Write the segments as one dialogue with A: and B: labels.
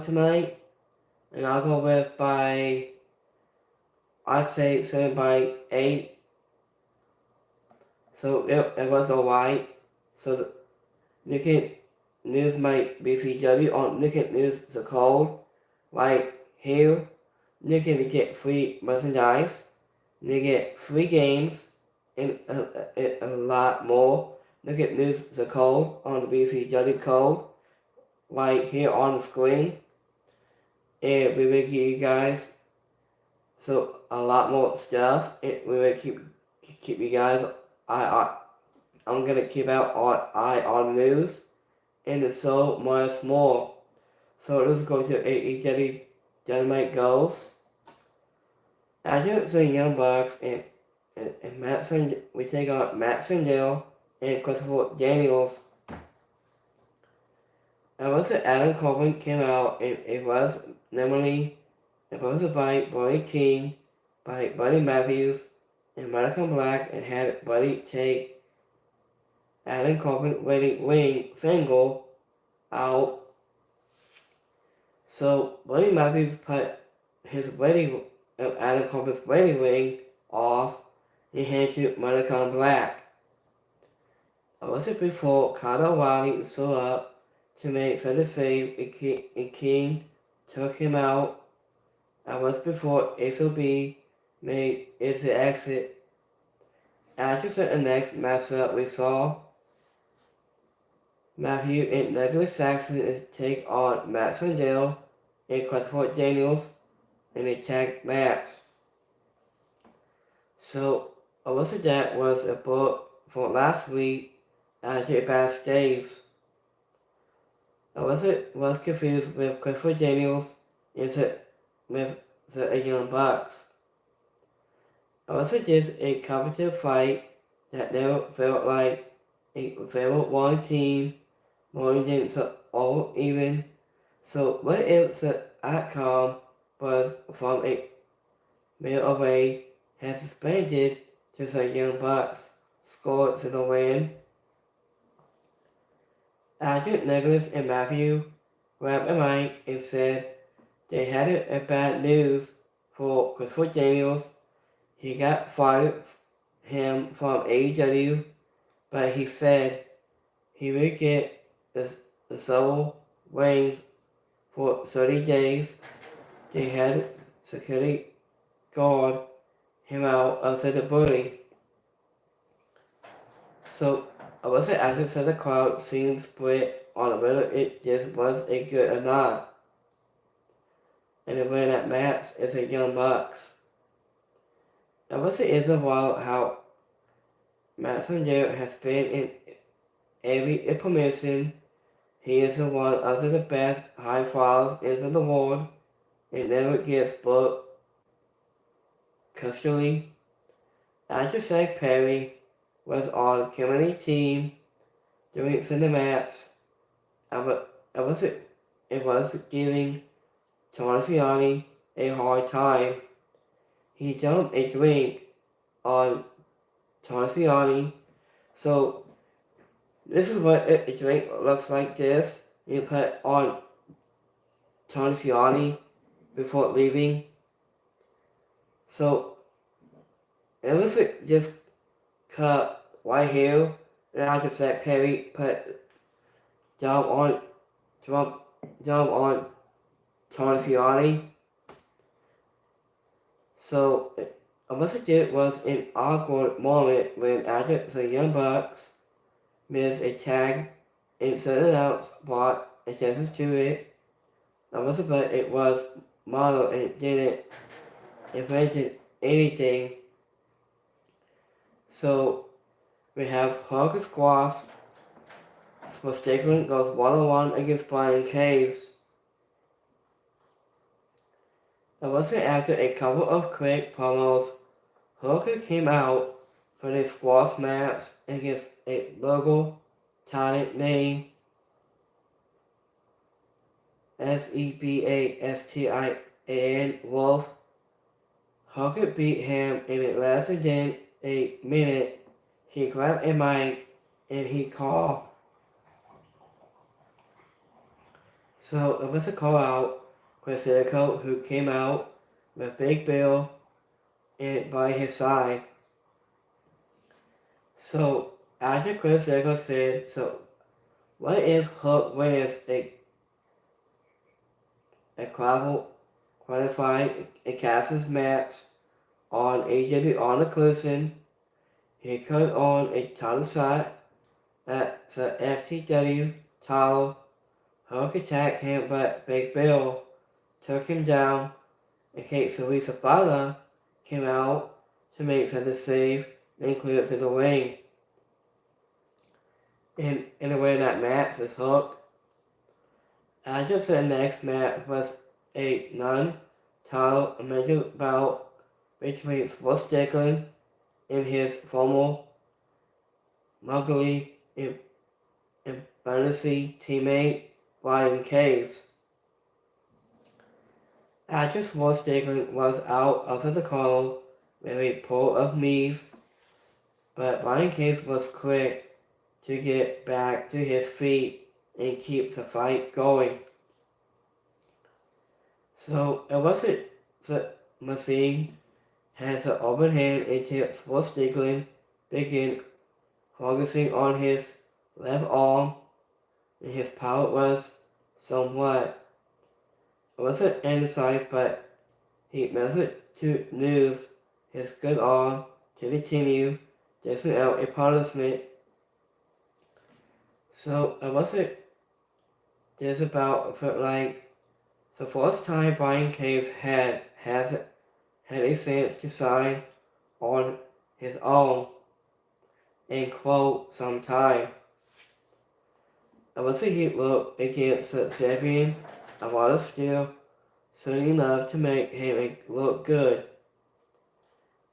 A: tonight, and I'll go with by, I'd say 7 by 8. So it was alright. So you can news my BCW on you can news the code right here. You can get free merchandise. You get free games and a lot more. You can use the code on the BCW code right here on the screen. And we will give you guys so a lot more stuff. And we will keep you guys. I'm gonna keep out on news and so much more. So let's go to AEW Dynamite goes. After the Young Bucks and we take on Matt Sandell and Christopher Daniels. It was that Adam Corbin came out and it was normally by Buddy King, by Buddy Matthews, and Malcolm Black, and had Buddy take Adam Corbin winning single out. So Buddy Matthews put his Adam Corbin's wedding ring off and handed to Malcolm Black. I was it before Kyle O'Reilly showed up to make such a save and King took him out. I was before SOB made its exit. After the next matchup we saw Matthew and Douglas Saxon take on Matt Sandell and Christopher Daniels in a tag match. So Alyssa that was a book for last week after backstage. Alyssa was confused with Christopher Daniels and with the Young Bucks. Alyssa did a competitive fight that never felt like a very one team more than all even. So what if the outcome was from a mile away has suspended to the Young Bucks scored to the win? After Nicholas and Matthew grabbed a mic and said they had a bad news for Christopher Daniels. He got fired him from AEW, but he said he would get the soul rings for 30 days. They had security guard him out of the building. So Alyssa actually said the crowd seemed split on whether it just was a good or not. And the winner that match is a Young Bucks. Alyssa is a wild how Matt Sandell has been in every promotion. He is one of the best high flyers in the world and never gets booked casually. After Zach Perry was on community team during the match, it was giving Tony a hard time. He dumped a drink on Tony. So this is what a drink looks like. This you put on Tony before leaving. So it was just cut right here, and after that Perry put jump on Tony. So what it did was an awkward moment when after the Young Bucks missed a tag and someone else brought a chance to it. But it was mono and it didn't invent anything. So we have Hulk Squash. So Stickland goes 1-on-1 against Brian Case. After a couple of quick promos, Hooker came out for the squash match against a local talent named Sebastin Wolf. Hooker beat him in it less than a minute. He grabbed a mic and he called. So it was a call out Chris Jericho, who came out with Big Bill by his side. So after Chris Jericho said, so what if Hook wins a qualified a Cass's match on AEW on the Cruising? He could on a title shot at the FTW title. Hook attacked him, but Big Bill took him down in case Lisa Fala came out to make the save and clear to the ring. In a way that match is Hook. After the next match was a non-title major bout between Swiss Strickland and his former Mowgli and fantasy teammate Brian Cage. After Swiss Strickland was out of the call with a pull of knees, but Brian Cage was quick to get back to his feet and keep the fight going. So it wasn't the machine has an open hand until Swiss Strickland began focusing on his left arm, and his power was somewhat. It wasn't emphasized, but he messaged to news his good arm to continue dishing out a punishment. So it wasn't just about felt like the first time Brian Cage had a chance to sign on his own and quote sometime. It was a heat look against the champion, a lot of skill, soon enough to make him look good.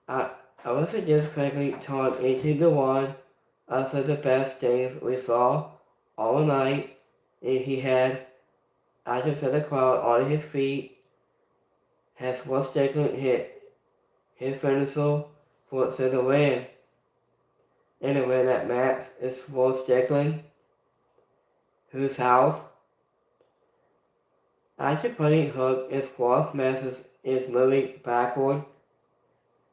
A: I wasn't just quickly turned into the one of the best things we saw all night, and he had, after the crowd on his feet, has Swiss Strickland hit his finisher for the win. And the win that match is Swiss Strickland, whose house. After putting Hook in squash matches is moving backward,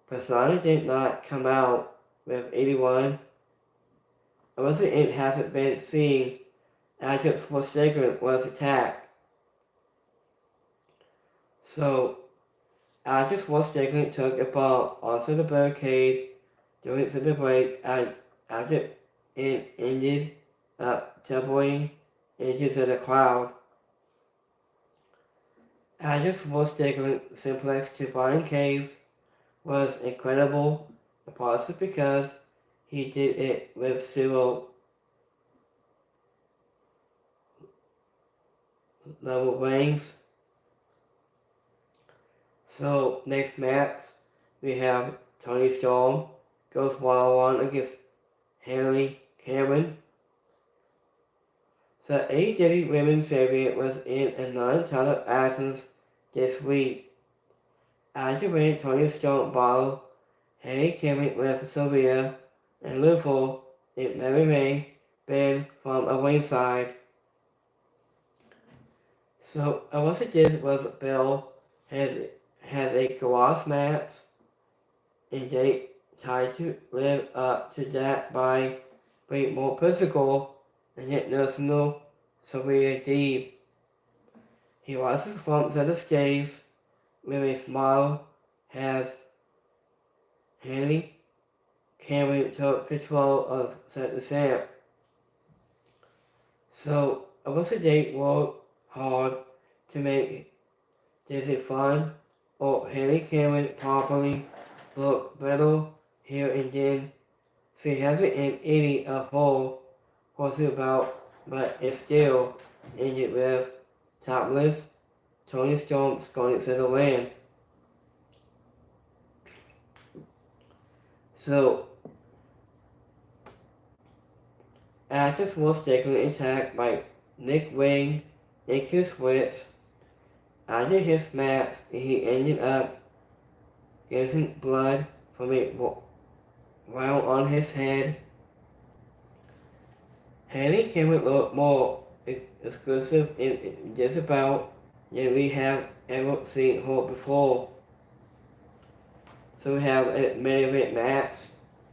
A: Persona did not come out with 81. It hasn't been seen after Swiss Strickland was attacked. So, after Swiss Strickland took a bump onto the barricade during the break, after it ended up tumbling into the crowd. After Swiss Strickland simplex to Brian Cage was incredible, possibly because he did it with 0 level rings. So next match we have Toni Storm goes 1-on-1 against Haley Cameron. The AEW Women's Champion was in a non-title absence this week. After winning Toni Storm battle, Haley Cameron with Sylvia and Luther in MMA banned from a ringside. So what it did was Bill has a garage match, and they tried to live up to that by being more physical and yet no Sylvia deep. He rises from the stage with a smile as Haley Cameron took control of the champ. So they worked hard to make this a fun or Haley Cameron properly look better here and then. She hasn't an 80 of her was about, but it's still ended with topless Toni Storm going to the win. So, Actress was taken attacked by Nick Wayne into switch. After his match, he ended up getting blood from a round on his head. Haley Cameron looked more exclusive in just about than we have ever seen her before. So we have a main event match.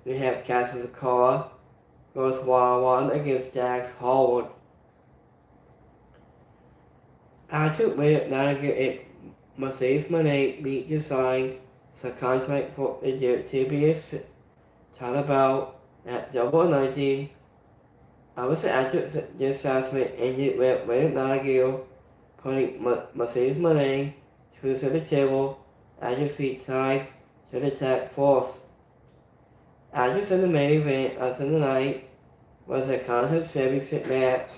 A: We have Cassius Car goes 1-on-1 against Dax Howard. After waited not to get it, Mercedes Moné beat Design the contract for the TBS title bout at Double 19. I was after this assessment ended with Wade Nagel putting Mercedes Moné to the table as she tied to the tag force. After the main event of the night was a contest championship match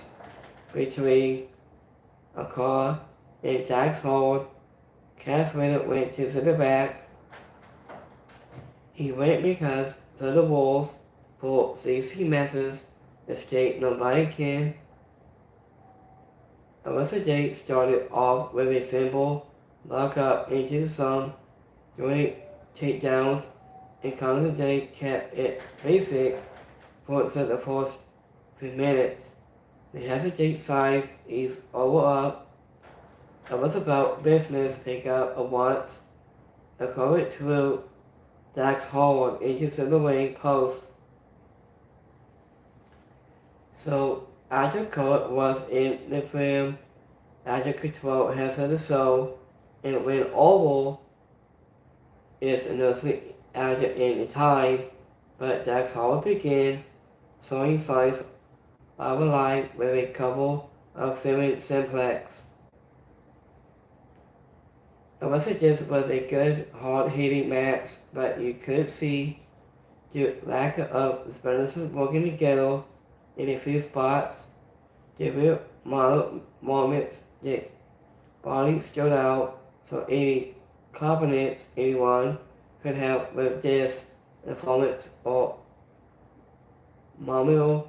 A: between Akar and Dax Howard. Cass went to the back. He went because the Wolves for CC messes escape nobody can. Alyssa Jake started off with a simple lock up into the sun, doing takedowns, and Conor Jake kept it basic for the first few minutes. The hesitate size is over up. It was about business pickup of once. According to Dax Howard into the ring post. So after Cole was in the film, after Control has the show, and when Oval is initially after in time, but Dax Howard began showing signs of a life with a couple of simplex. Unless just was a good, hard-hitting match, but you could see the lack of Spanish working together in a few spots. There were moments that body stood out, so any confidence anyone could have with this performance or moment.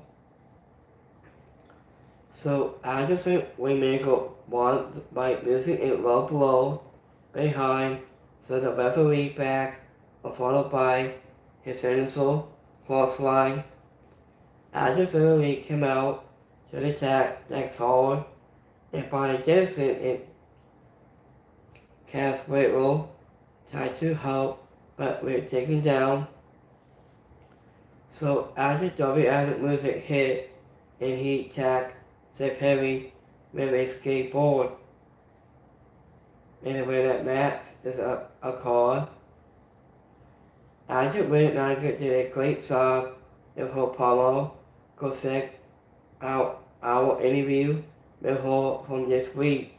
A: So Anderson Waymaker won by losing a low blow behind, so the referee back, followed by his initial cross line. Anderson the league came out to attack Dax Howard, and by Jason and Cass Whitwell tried to help, but were taken down. So after W. Adam music hit, and he attacked Zip Heavy with a skateboard. Anyway, that match is a card. After Red Nugget did a great job with her promo, go check out our interview with her from this week.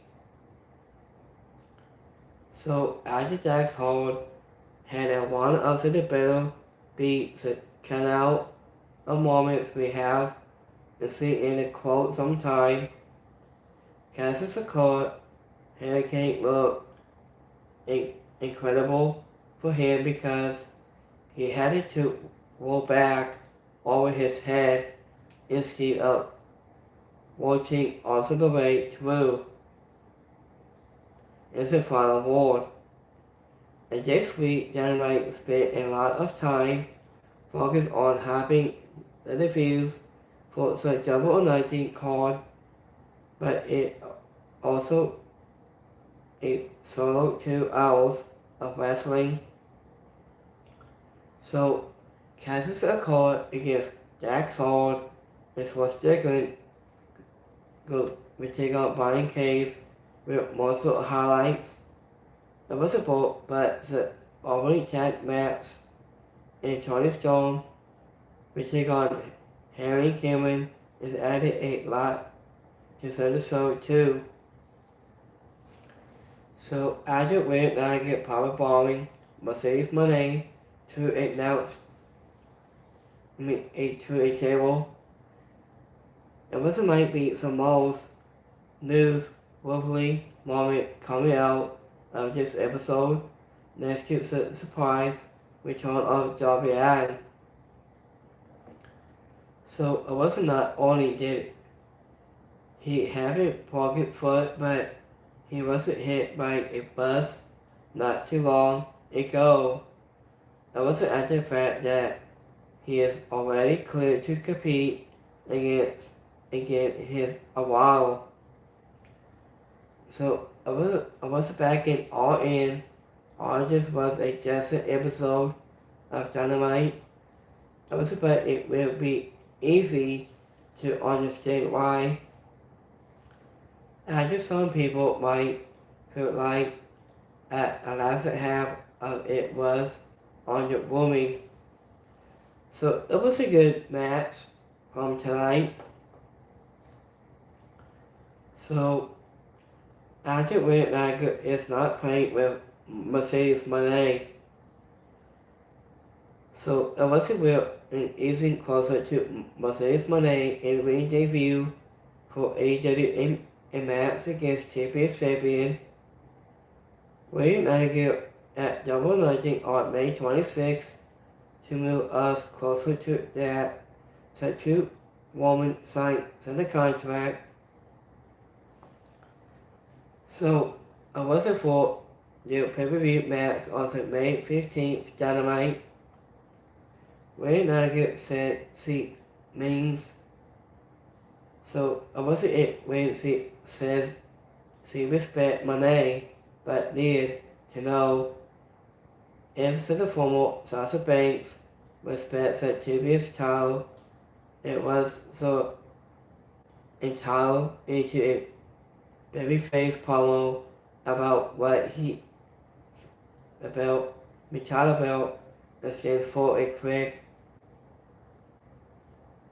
A: So after Dax Howard had a one of the better be the cut out of moments we have and see in the quote sometime. Cassius Accord Hurricane looked incredible for him because he had to roll back over his head instead of watching also the way through. Is the final word. And this week, Dynamite spent a lot of time focused on having the reviews for the Double or 19 card, but it also a solo 2 hours of wrestling. So, Cassius Accord against Dax Howard is what's different. We take on Brian Cage with most of the highlights. It was a boat, but the opening tag match in Tony Storm, we take on Harry Cameron, is added a lot to the show too. So after Red Nugget power bombing Mercedes Moné to announce to a table, it was might be the most newsworthy moment coming out of this episode next to the surprise return of Darby Allin. So it was not only did he have a broken foot, but he wasn't hit by a bus not too long ago. It wasn't after the fact that he is already cleared to compete against again in a while. So I was back in All In. All this was just an episode of Dynamite. I was but it will be easy to understand why. I just some people might feel like the last half of it was underwhelming. So it was a good match from tonight. So after Red Tiger is not playing with Mercedes Moné. So it was a real and easy closer to Mercedes Moné in ring debut for AEW in match against TPS champion Red Tiger at Double Legend on May 26th to move us closer to that. So two women signed the contract. So I wasn't for the pay-per-view match on May 15th Dynamite. Ray Nugget said she means. So I wasn't it when she says she respect Moné, but needed to know if the former Sasha Banks respects her previous title, it was so entitled into a babyface promo about what he about Machado belt and stands for a quick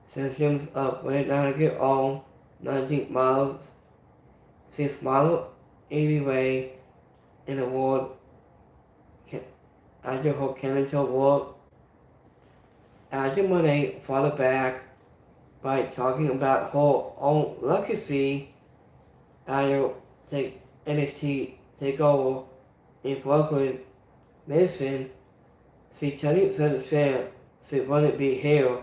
A: systems of when I get on 19 miles 6 mile anyway in the world after her Canada work after Monet fought back by talking about her own legacy after take NXT takeover in Brooklyn, Mason, she telling the fan she wouldn't be here.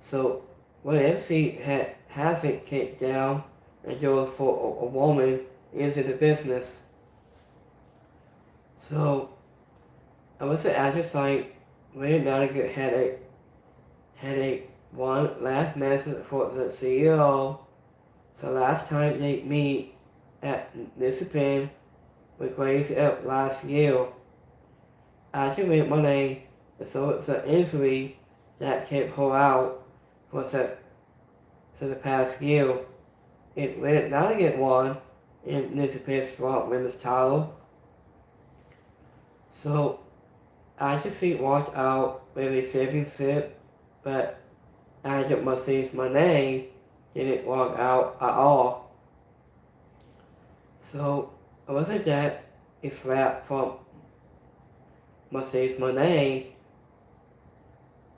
A: So what if she hasn't kicked down and goes for a woman into the business? So I was an actress like Ray Madigan had a one last message for the CEO. So last time they meet at Mississippi with Grace up last year. After made money, so it's an injury that kept her out for the past year. It went not again one in Mississippi's strong women's title. So I just see walked out with a championship, but I just must see my name didn't walk out at all. So I wasn't that a slap from Mercedes Moné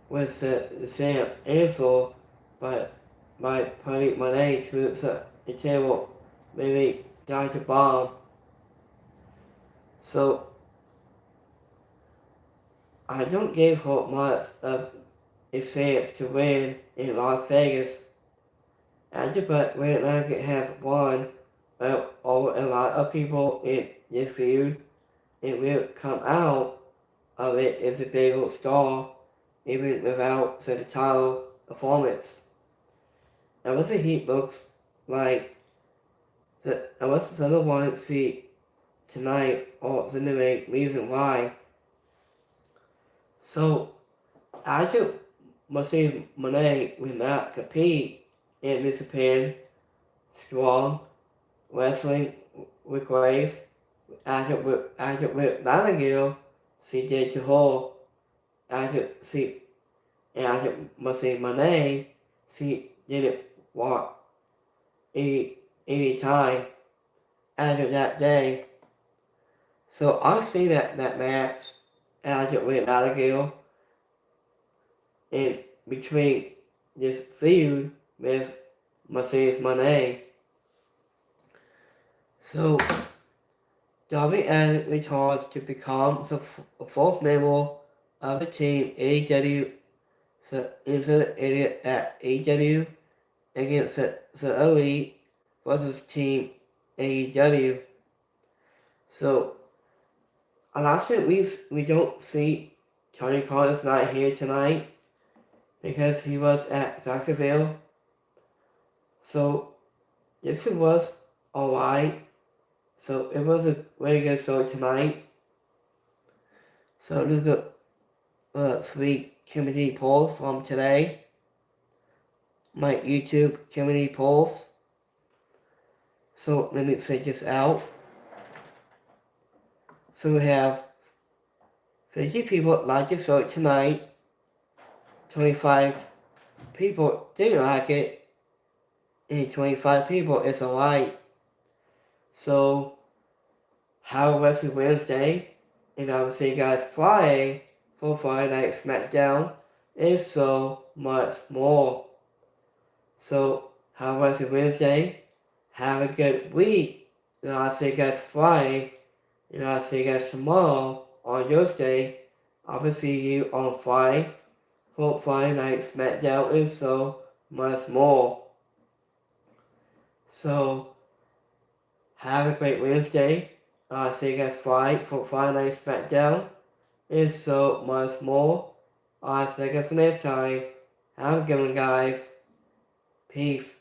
A: was the champ answer, but by putting Moné to the table, maybe Dr. Bomb. So I don't give her much of a chance to win in Las Vegas. But Red Nugget has won over a lot of people in this feud, it will come out of it as a bigger star, even without the title performance. And what the Heat looks like, I was the other one to see tonight, or the main reason why. So, I just must say Monet will not compete in this Japan strong wrestling with Grace. After with Nightingale, she did to her. After must say Monet, she didn't walk any time after that day. So I see that match after with Nightingale in between this feud with Mercedes Moné. So Darby Allin returns to become the fourth member of the team AEW into the idiot at AEW against the Elite versus Team AEW. So a lot of we don't see Tony Khan is not here tonight because he was at Jacksonville. So this was alright. So it was a really good show tonight. So look at three community polls from today. My YouTube community polls. So let me check this out. So we have 50 people like the show tonight. 25 people didn't like it. And 25 people is alright. So how was it Wednesday? And I will see you guys Friday for Friday Night SmackDown and so much more. So how was it Wednesday? Have a good week. And I'll see you guys Friday. And I'll see you guys tomorrow on Thursday. I will see you on Friday for Friday Night SmackDown and so much more. So have a great Wednesday. I'll see you guys Friday for Friday Night SmackDown and so much more. I'll see you guys next time. Have a good one, guys. Peace.